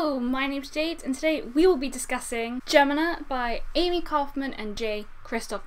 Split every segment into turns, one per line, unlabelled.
Hello, my name's Jade, and today we will be discussing GEMINA by Amie Kaufman and Kristoff.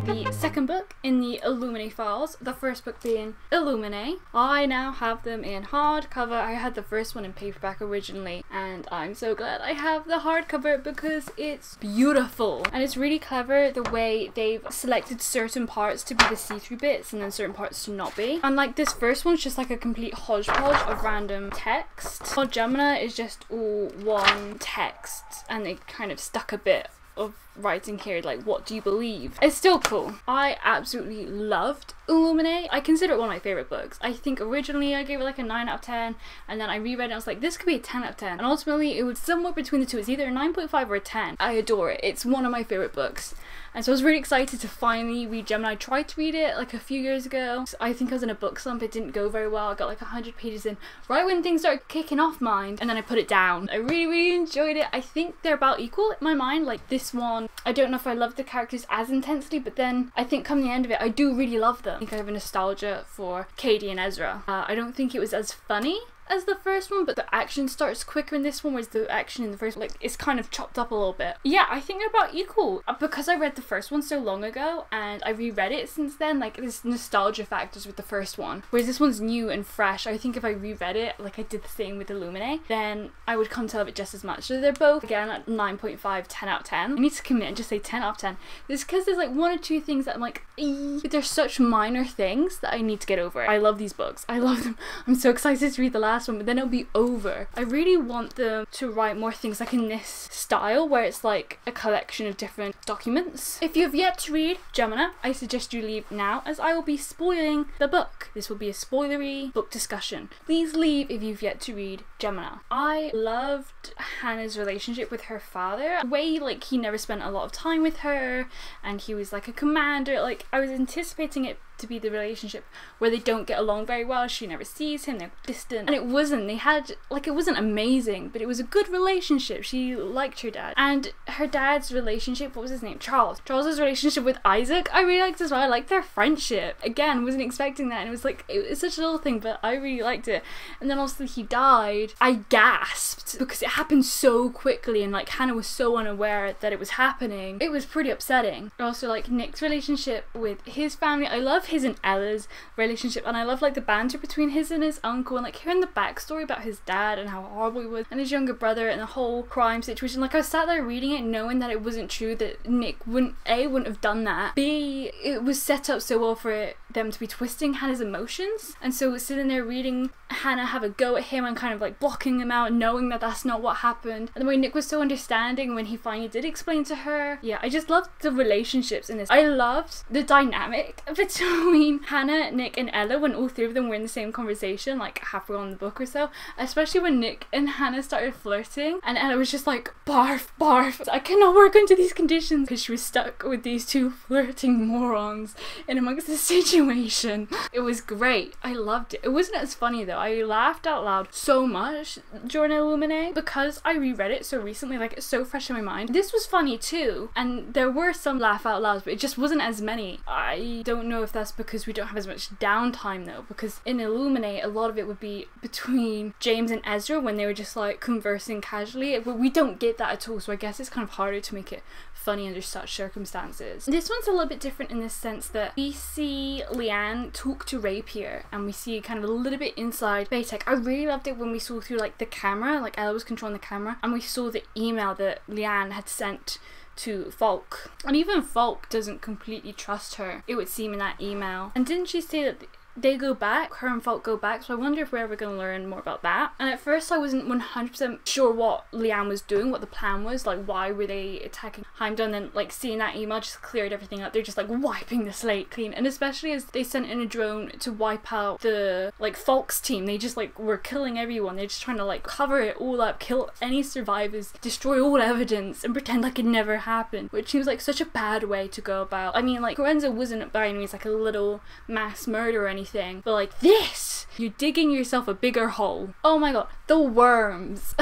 The second book in the Illumine files, the first book being Illumine. I now have them in hardcover. I had the first one in paperback originally, and I'm so glad I have the hardcover because it's beautiful. And it's really clever the way they've selected certain parts to be the see-through bits and then certain parts to not be. Unlike this first one's just like a complete hodgepodge of random text. While GEMINA is just all one text, and they kind of stuck a bit of writing here, like, what do you believe? It's still cool. I absolutely loved Illumine. I consider it one of my favorite books. I think originally I gave it like a 9 out of 10, and then I reread it and I was like, this could be a 10 out of 10. And ultimately it was somewhere between the two. It's either a 9.5 or a 10. I adore it. It's one of my favorite books. And so I was really excited to finally read GEMINA. I tried to read it like a few years ago. I think I was in a book slump. It didn't go very well. I got like 100 pages in right when things started kicking off mine, and then I put it down. I really enjoyed it. I think they're about equal in my mind. Like this one, I don't know if I love the characters as intensely, but then I think come the end of it, I do really love them. I think I have a nostalgia for Katie and Ezra. I don't think it was as funny as the first one, but the action starts quicker in this one, whereas the action in the first one, like, it's kind of chopped up a little bit. Yeah, I think they're about equal. Because I read the first one so long ago, and I reread it since then, like, there's nostalgia factors with the first one. Whereas this one's new and fresh. I think if I reread it, like I did the same with Illumine, then I would come to love it just as much. So they're both, again, at 9.5, 10 out of 10. I need to commit and just say 10 out of 10. It's because there's like one or two things that I'm like, but they're such minor things that I need to get over. I love these books. I love them. I'm so excited to read the last one, but then it'll be over. I really want them to write more things like in this style where it's like a collection of different documents. If you have yet to read GEMINA, I suggest you leave now, as I will be spoiling the book. This will be a spoilery book discussion. Please leave if you've yet to read GEMINA. I loved Hannah's relationship with her father. The way like he never spent a lot of time with her, and he was like a commander. Like I was anticipating it to be the relationship where they don't get along very well. She never sees him, they're distant, and it wasn't. They had like, it wasn't amazing, but it was a good relationship. She liked her dad, and her dad's relationship, what was his name, Charles's relationship with Isaac, I really liked as well. I liked their friendship. Again, wasn't expecting that, and it was like, it was such a little thing, but I really liked it. And then also he died. I gasped because it happened so quickly, and like Hannah was so unaware that it was happening. It was pretty upsetting. Also like Nick's relationship with his family, I love his and Ella's relationship, and I love like the banter between his and his uncle, and like hearing the backstory about his dad and how horrible he was, and his younger brother, and the whole crime situation. Like I was sat there reading it knowing that it wasn't true, that Nick wouldn't have done that, B, it was set up so well for them to be twisting Hannah's emotions. And so sitting there reading Hannah have a go at him and kind of like blocking him out, knowing that that's not what happened, and the way Nick was so understanding when he finally did explain to her. Yeah, I just loved the relationships in this. I loved the dynamic between Hannah, Nick, and Ella when all three of them were in the same conversation, like halfway on the book or so, especially when Nick and Hannah started flirting and Ella was just like, barf, barf, I cannot work under these conditions, because she was stuck with these two flirting morons in amongst the situation. It was great. I loved it. It wasn't as funny though. I laughed out loud so much during Illumine because I reread it so recently, like it's so fresh in my mind. This was funny too, and there were some laugh out louds, but it just wasn't as many. I don't know if that's because we don't have as much downtime though, because in Illumine a lot of it would be between James and Ezra when they were just like conversing casually, but we don't get that at all, so I guess it's kind of harder to make it funny under such circumstances. This one's a little bit different in the sense that we see Leanne talk to Rapier, and we see kind of a little bit inside Baytech. I really loved it when we saw through like the camera, like Ella was controlling the camera, and we saw the email that Leanne had sent to Falk, and even Falk doesn't completely trust her, it would seem, in that email. And didn't she say that they go back, her and Falk go back, so I wonder if we're ever going to learn more about that. And at first I wasn't 100% sure what Leanne was doing, what the plan was, like why were they attacking Heimdall, and then like seeing that email just cleared everything up. They're just like wiping the slate clean, and especially as they sent in a drone to wipe out the like Falk's team, they just like were killing everyone. They're just trying to like cover it all up, kill any survivors, destroy all evidence, and pretend like it never happened, which seems like such a bad way to go about. I mean, like Lorenzo wasn't by any means like a little mass murder or anything, but like this, you're digging yourself a bigger hole. Oh my god, the worms.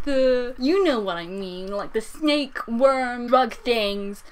You know what I mean, like the snake worm drug things.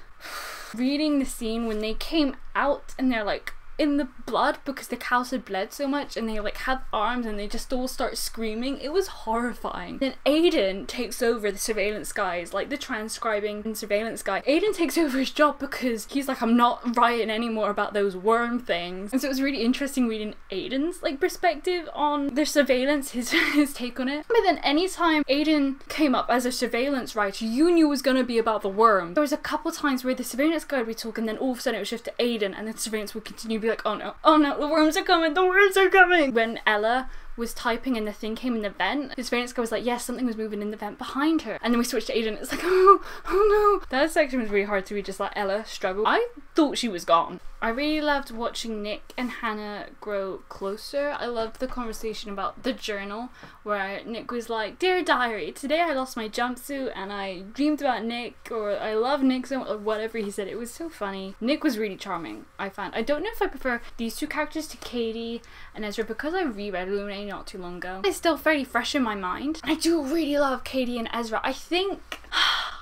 Reading the scene when they came out and they're like in the blood because the cows had bled so much and they like had arms and they just all start screaming. It was horrifying. Then Aiden takes over the surveillance guys, like the transcribing and surveillance guy. Aiden takes over his job because he's like, I'm not writing anymore about those worm things. And so it was really interesting reading Aiden's like perspective on the surveillance, his take on it. But then anytime Aiden came up as a surveillance writer, you knew it was gonna be about the worm. There was a couple times where the surveillance guy would be talking, then all of a sudden it would shift to Aiden and the surveillance would continue to be like, oh no, the worms are coming, the worms are coming. When Ella was typing and the thing came in the vent, the surveillance guy was like, yes, something was moving in the vent behind her. And then we switched to Aiden, it's like, oh no. That section was really hard to read, just like Ella struggled. I thought she was gone. I really loved watching Nick and Hannah grow closer. I loved the conversation about the journal where Nick was like, dear diary, today I lost my jumpsuit and I dreamed about Nick, or I love Nick so much, or whatever he said. It was so funny. Nick was really charming, I found. I don't know if I prefer these two characters to Katie and Ezra because I reread Illuminae not too long ago. It's still fairly fresh in my mind. I do really love Katie and Ezra. I think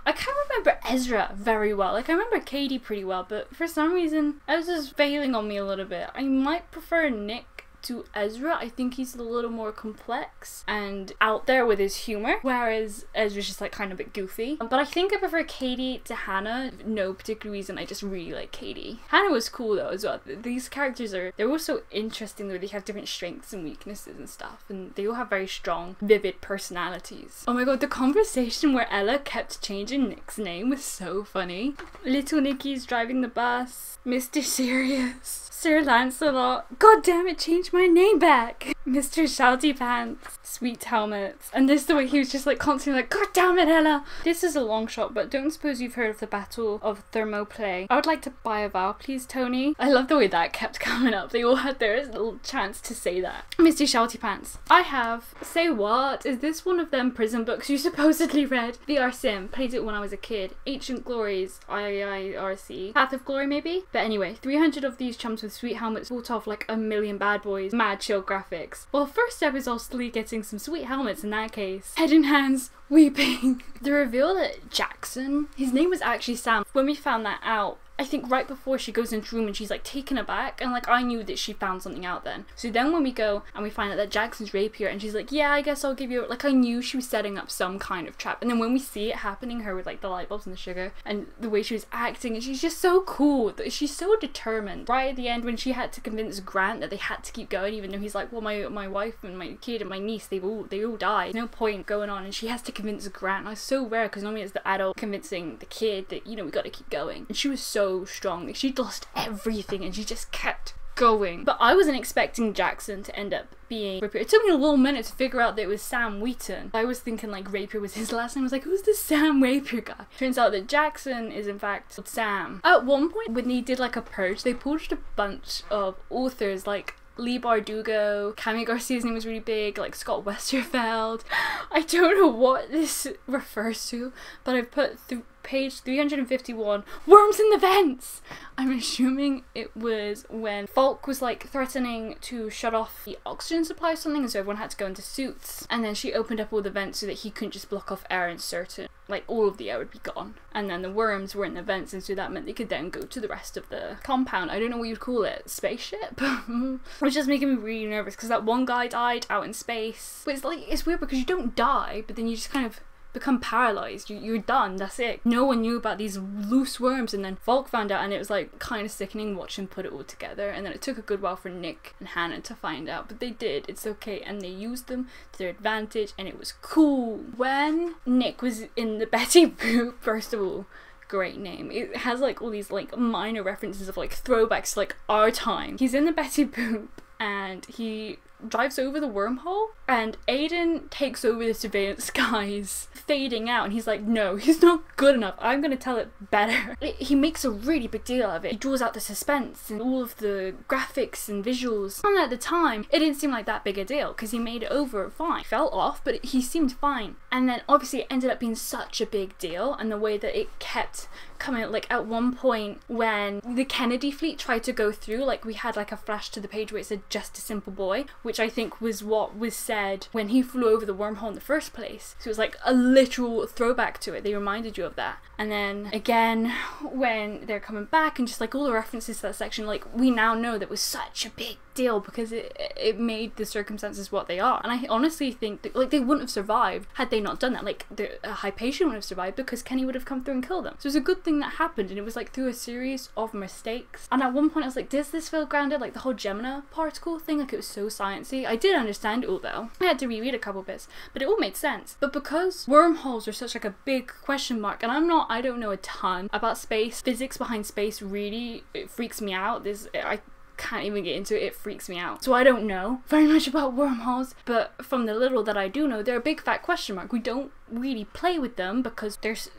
I can't remember Ezra very well. Like I remember Katie pretty well, but for some reason Ezra's failing on me a little bit. I might prefer Nick to Ezra. I think he's a little more complex and out there with his humor, whereas Ezra's just like kind of a bit goofy. But I think I prefer Katie to Hannah. No particular reason, I just really like Katie. Hannah was cool though as well. These characters they're all so interesting where they have different strengths and weaknesses and stuff, and they all have very strong, vivid personalities. Oh my god, the conversation where Ella kept changing Nick's name was so funny. Little Nicky's driving the bus, Mr. Serious, Sir Lancelot, god damn it, change my name back, Mr. Shouty Pants, Sweet Helmets, and this the way he was just like constantly like, god damn it, Ella. This is a long shot, but don't suppose you've heard of the Battle of Thermopylae. I would like to buy a vow, please, Tony. I love the way that kept coming up. They all had their little chance to say that. Mr. Shouty Pants. I have, say what? Is this one of them prison books you supposedly read? VR Sim, played it when I was a kid. Ancient Glories, IIRC. Path of Glory maybe? But anyway, 300 of these chums with sweet helmets fought off like a million bad boys. Mad chill graphics. Well, first step is also getting some sweet helmets in that case. Head in hands, weeping. The reveal that Jackson, his name was actually Sam. When we found that out, I think right before she goes into the room and she's like taken aback, and like I knew that she found something out then. So then when we go and we find out that Jackson's rapier and she's like, yeah, I guess I'll give you, like I knew she was setting up some kind of trap. And then when we see it happening, her with like the light bulbs and the sugar and the way she was acting, and she's just so cool. She's so determined. Right at the end when she had to convince Grant that they had to keep going, even though he's like, well, my wife and my kid and my niece, they all died. There's no point going on, and she has to convince Grant. And it's so rare because normally it's the adult convincing the kid that, you know, we gotta keep going. And she was so strong. Like, she'd lost everything and she just kept going. But I wasn't expecting Jackson to end up being Rapier. It took me a little minute to figure out that it was Sam Wheaton. I was thinking like Rapier was his last name. I was like, who's this Sam Rapier guy? Turns out that Jackson is in fact Sam. At one point when they did like a purge, they purged a bunch of authors like Lee Bardugo, Cami Garcia's name was really big, like Scott Westerfeld. I don't know what this refers to, but I've put page 351, worms in the vents. I'm assuming it was when Falk was like threatening to shut off the oxygen supply or something, and so everyone had to go into suits, and then she opened up all the vents so that he couldn't just block off air, and certain, like all of the air would be gone, and then the worms were in the vents, and so that meant they could then go to the rest of the compound. I don't know what you'd call it, spaceship. Which is making me really nervous because that one guy died out in space, but it's like, it's weird because you don't die, but then you just kind of become paralyzed. You're done, that's it. No one knew about these loose worms, and then Falk found out, and it was like kind of sickening watching put it all together, and then it took a good while for Nick and Hannah to find out, but they did. It's okay, and they used them to their advantage, and it was cool. When Nick was in the Betty Boop, first of all, great name. It has like all these like minor references of like throwbacks to like our time. He's in the Betty Boop and he drives over the wormhole, and Aiden takes over the surveillance guys fading out, and he's like, no, he's not good enough, I'm gonna tell it better. He makes a really big deal of it. He draws out the suspense and all of the graphics and visuals, and at the time it didn't seem like that big a deal because he made it over fine. He fell off, but he seemed fine, and then obviously it ended up being such a big deal, and the way that it kept coming, like at one point when the Kennedy fleet tried to go through, like we had like a flash to the page where it said just a simple boy, which I think was what was said when he flew over the wormhole in the first place. So it was like a literal throwback to it. They reminded you of that. And then again, when they're coming back and just like all the references to that section, like we now know that was such a big deal because it made the circumstances what they are. And I honestly think that like they wouldn't have survived had they not done that. Like Hypatia wouldn't have survived because Kenny would have come through and killed them. So it was a good thing that happened, and it was like through a series of mistakes. And at one point I was like, does this feel grounded? Like the whole GEMINA particle thing, like it was so sciencey. I did understand it all though. I had to reread a couple bits, but it all made sense. But because wormholes are such like a big question mark, and I don't know a ton about space, physics behind space really, it freaks me out. I can't even get into it, it freaks me out. So I don't know very much about wormholes, but from the little that I do know, they're a big fat question mark. We don't really play with them because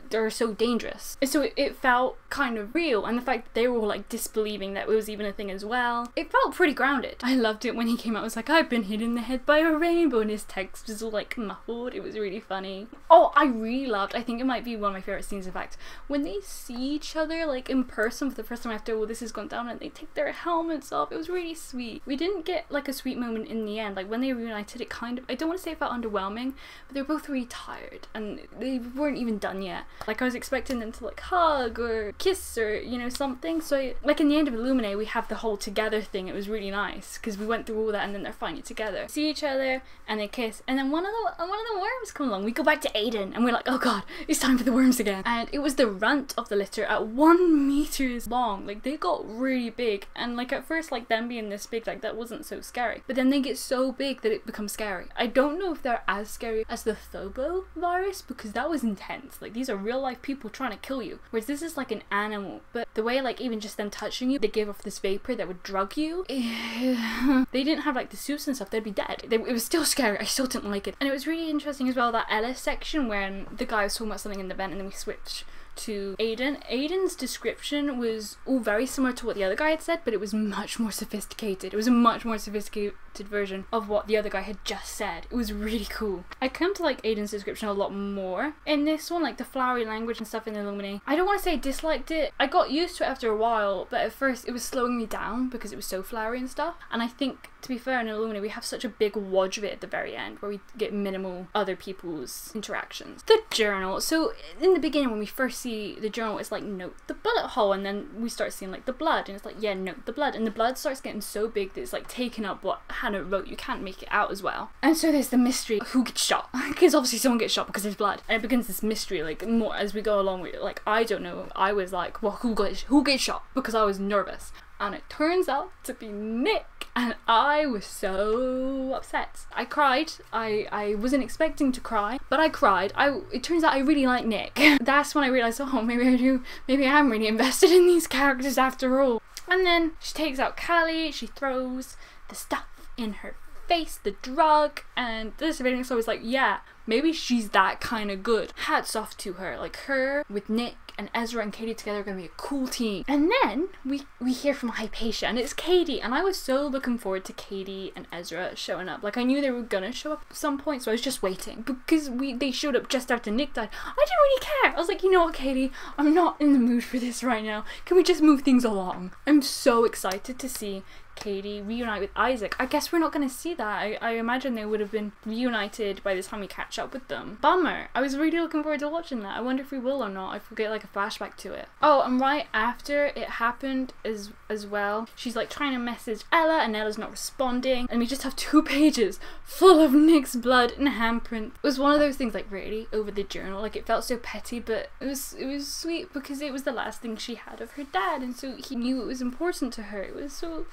they're so dangerous. And so it felt kind of real, and the fact that they were all like disbelieving that it was even a thing as well, it felt pretty grounded. I loved it when he came out, it was like, I've been hit in the head by a rainbow, and his text was all like muffled. It was really funny. Oh, I really loved, I think it might be one of my favorite scenes in fact, when they see each other like in person for the first time after all this has gone down and they take their helmets off. It was really sweet. We didn't get like a sweet moment in the end. Like when they reunited, it kind of, I don't want to say it felt underwhelming, but they were both really tired and they weren't even done yet. Like I was expecting them to like hug or kiss or you know something. So like in the end of Illumine we have the whole together thing. It was really nice because we went through all that and then they're finally together, see each other and they kiss, and then one of the worms come along. We go back to Aiden and we're like, oh god, it's time for the worms again. And it was the runt of the litter at 1 meter long. Like they got really big, and like at first like them being this big, like that wasn't so scary, but then they get so big that it becomes scary. I don't know if they're as scary as the Thobo virus because that was intense. Like these are real life people trying to kill you, whereas this is like an animal. But the way like even just them touching you, they give off this vapor that would drug you. They didn't have like the suits and stuff, they'd be dead. It was still scary. I still didn't like it. And it was really interesting as well, that Ellis section when the guy was talking about something in the vent and then we switched to Aiden. Aiden's description was all very similar to what the other guy had said, but it was much more sophisticated. It was a much more sophisticated version of what the other guy had just said. It was really cool. I come to like Aiden's description a lot more in this one, like the flowery language and stuff in Illumine. I don't want to say I disliked it. I got used to it after a while, but at first it was slowing me down because it was so flowery and stuff. And I think, to be fair, in Illumine we have such a big wodge of it at the very end where we get minimal other people's interactions. The journal. So in the beginning when we first see the journal, it's like note the bullet hole, and then we start seeing like the blood and it's like yeah, note the blood, and the blood starts getting so big that it's like taking up what Hannah wrote. You can't make it out as well. And so there's the mystery, who gets shot, because obviously someone gets shot because there's blood, and it begins this mystery like more as we go along with it. Like I don't know, I was like, well, who gets shot, because I was nervous, and it turns out to be Nick. And I was so upset. I cried. I wasn't expecting to cry, but I cried. It turns out I really like Nick. That's when I realised, oh, maybe I do. Maybe I'm really invested in these characters after all. And then she takes out Callie. She throws the stuff in her face, the drug, and the surveillance was like, yeah, maybe she's that kind of good. Hats off to her. Like her with Nick and Ezra and Katie together are gonna be a cool team. And then we hear from Hypatia and it's Katie, and I was so looking forward to Katie and Ezra showing up. Like I knew they were gonna show up at some point, so I was just waiting because they showed up just after Nick died. I didn't really care. I was like, you know what, Katie, I'm not in the mood for this right now. Can we just move things along? I'm so excited to see Katie reunite with Isaac. I guess we're not going to see that. I imagine they would have been reunited by the time we catch up with them. Bummer. I was really looking forward to watching that. I wonder if we will or not. I forget like a flashback to it. Oh, and right after it happened as well, she's like trying to message Ella and Ella's not responding, and we just have 2 pages full of Nick's blood and handprint. It was one of those things like really over the journal. Like it felt so petty, but it was sweet because it was the last thing she had of her dad, and so he knew it was important to her. It was so...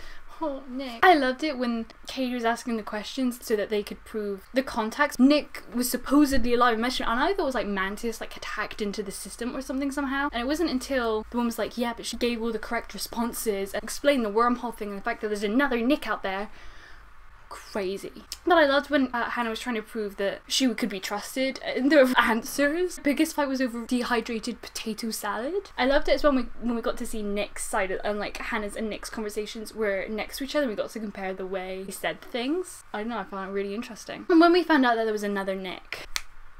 Oh, Nick. I loved it when Katie was asking the questions so that they could prove the contacts. Nick was supposedly alive and mentioned, and I thought it was like Mantis like attacked into the system or something somehow. And it wasn't until the woman was like, yeah, but she gave all the correct responses and explained the wormhole thing and the fact that there's another Nick out there. Crazy. But I loved when Hannah was trying to prove that she could be trusted in the answers. The biggest fight was over dehydrated potato salad. I loved it as well when we got to see Nick's side and like Hannah's and Nick's conversations were next to each other. We got to compare the way he said things. I don't know, I found it really interesting. And when we found out that there was another Nick,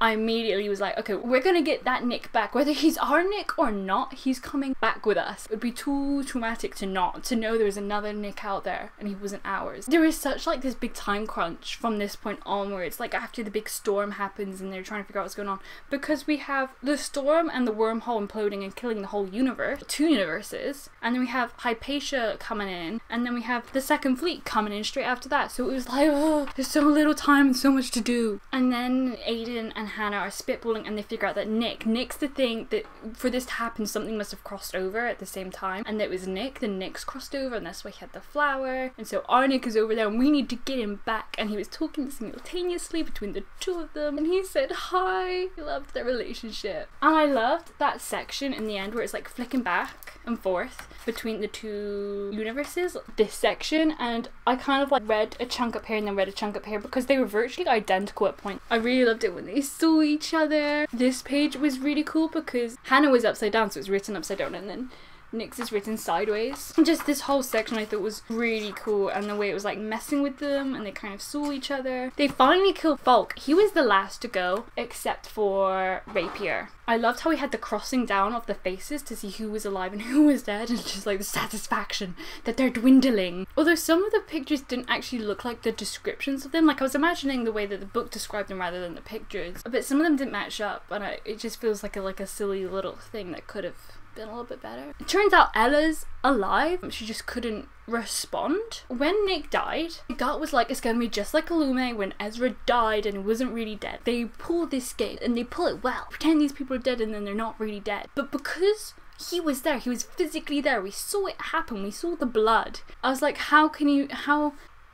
I immediately was like, okay, we're gonna get that Nick back. Whether he's our Nick or not, he's coming back with us. It would be too traumatic to not, to know there was another Nick out there and he wasn't ours. There is such like this big time crunch from this point onwards, like after the big storm happens and they're trying to figure out what's going on, because we have the storm and the wormhole imploding and killing the whole universe, 2 universes, and then we have Hypatia coming in, and then we have the second fleet coming in straight after that. So it was like, oh, there's so little time and so much to do. And then Aiden and Hannah are spitballing and they figure out that Nick's the thing that for this to happen, something must have crossed over at the same time, and it was Nick. The Nick's crossed over, and that's why he had the flower, and so our Nick is over there and we need to get him back. And he was talking simultaneously between the 2 of them, and he said hi. He loved their relationship, and I loved that section in the end where it's like flicking back and forth between the 2 universes, this section. And I kind of like read a chunk up here and then read a chunk up here because they were virtually identical at points. I really loved it when they saw each other. This page was really cool because Hannah was upside down, so it was written upside down, and then Nick's is written sideways. Just this whole section I thought was really cool, and the way it was like messing with them and they kind of saw each other. They finally killed Falk. He was the last to go except for Rapier. I loved how we had the crossing down of the faces to see who was alive and who was dead, and just like the satisfaction that they're dwindling. Although some of the pictures didn't actually look like the descriptions of them. Like I was imagining the way that the book described them rather than the pictures, but some of them didn't match up, and it just feels like a silly little thing that could have been a little bit better. It turns out Ella's alive. She just couldn't respond. When Nick died, my gut was like, it's gonna be just like Illumine when Ezra died and it wasn't really dead. They pull this gate and they pull it well. Pretend these people are dead and then they're not really dead. But because he was there, he was physically there, we saw it happen, we saw the blood. I was like, how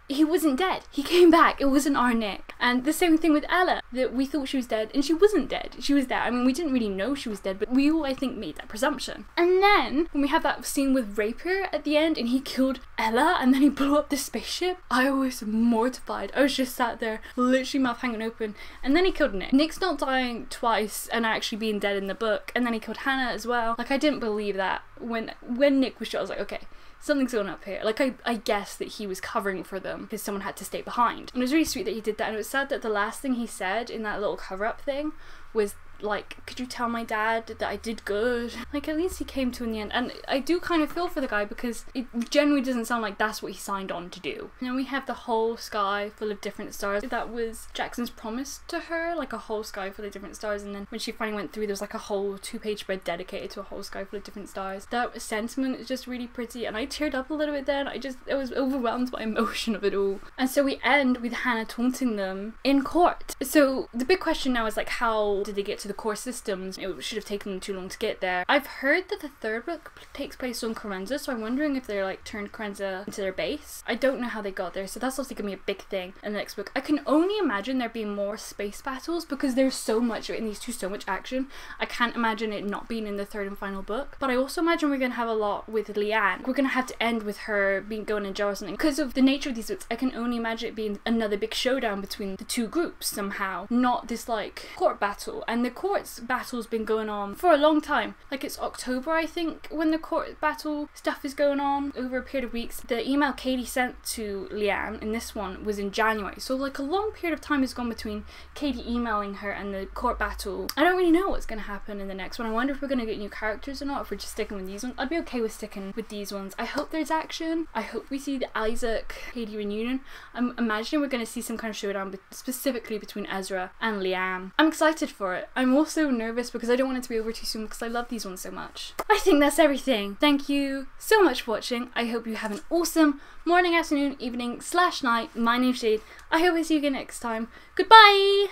he wasn't dead. He came back. It wasn't our Nick. And the same thing with Ella, that we thought she was dead and she wasn't dead. She was there. I mean, we didn't really know she was dead, but we all, I think, made that presumption. And then when we have that scene with Rapier at the end and he killed Ella and then he blew up the spaceship, I was mortified. I was just sat there, literally mouth hanging open. And then he killed Nick. Nick's not dying twice and actually being dead in the book. And then he killed Hannah as well. Like, I didn't believe that. When Nick was shot, I was like, okay, something's going up here. Like, I guess that he was covering for them because someone had to stay behind. And it was really sweet that he did that, and it was sad that the last thing he said in that little cover-up thing was like, could you tell my dad that I did good? Like, at least he came to in the end. And I do kind of feel for the guy because it generally doesn't sound like that's what he signed on to do. And then we have the whole sky full of different stars. That was Jackson's promise to her, like a whole sky full of different stars. And then when she finally went through, there was like a whole 2-page spread dedicated to a whole sky full of different stars. That sentiment is just really pretty, and I teared up a little bit then. I was overwhelmed by emotion of it all. And so we end with Hannah taunting them in court. So the big question now is like, how did they get to the core systems? It should have taken them too long to get there. I've heard that the 3rd book takes place on Carenza, so I'm wondering if they're like turned Carenza into their base. I don't know how they got there, so that's also gonna be a big thing in the next book. I can only imagine there being more space battles because there's so much in these 2, so much action. I can't imagine it not being in the 3rd and final book, but I also imagine we're gonna have a lot with Leanne. We're gonna have to end with her going in jail or something. Because of the nature of these books, I can only imagine it being another big showdown between the 2 groups somehow, not this like court battle. And the court's battle's been going on for a long time. Like, it's October, I think, when the court battle stuff is going on over a period of weeks. The email Katie sent to Leanne in this one was in January, so like a long period of time has gone between Katie emailing her and the court battle. I don't really know what's going to happen in the next one. I wonder if we're going to get new characters or not, if we're just sticking with these ones. I'd be okay with sticking with these ones. I hope there's action. I hope we see the Isaac-Katie reunion. I'm imagining we're going to see some kind of showdown specifically between Ezra and Leanne. I'm excited for it. I'm also nervous because I don't want it to be over too soon because I love these ones so much. I think that's everything. Thank you so much for watching. I hope you have an awesome morning, afternoon, evening / night. My name's Jade. I hope I see you again next time. Goodbye!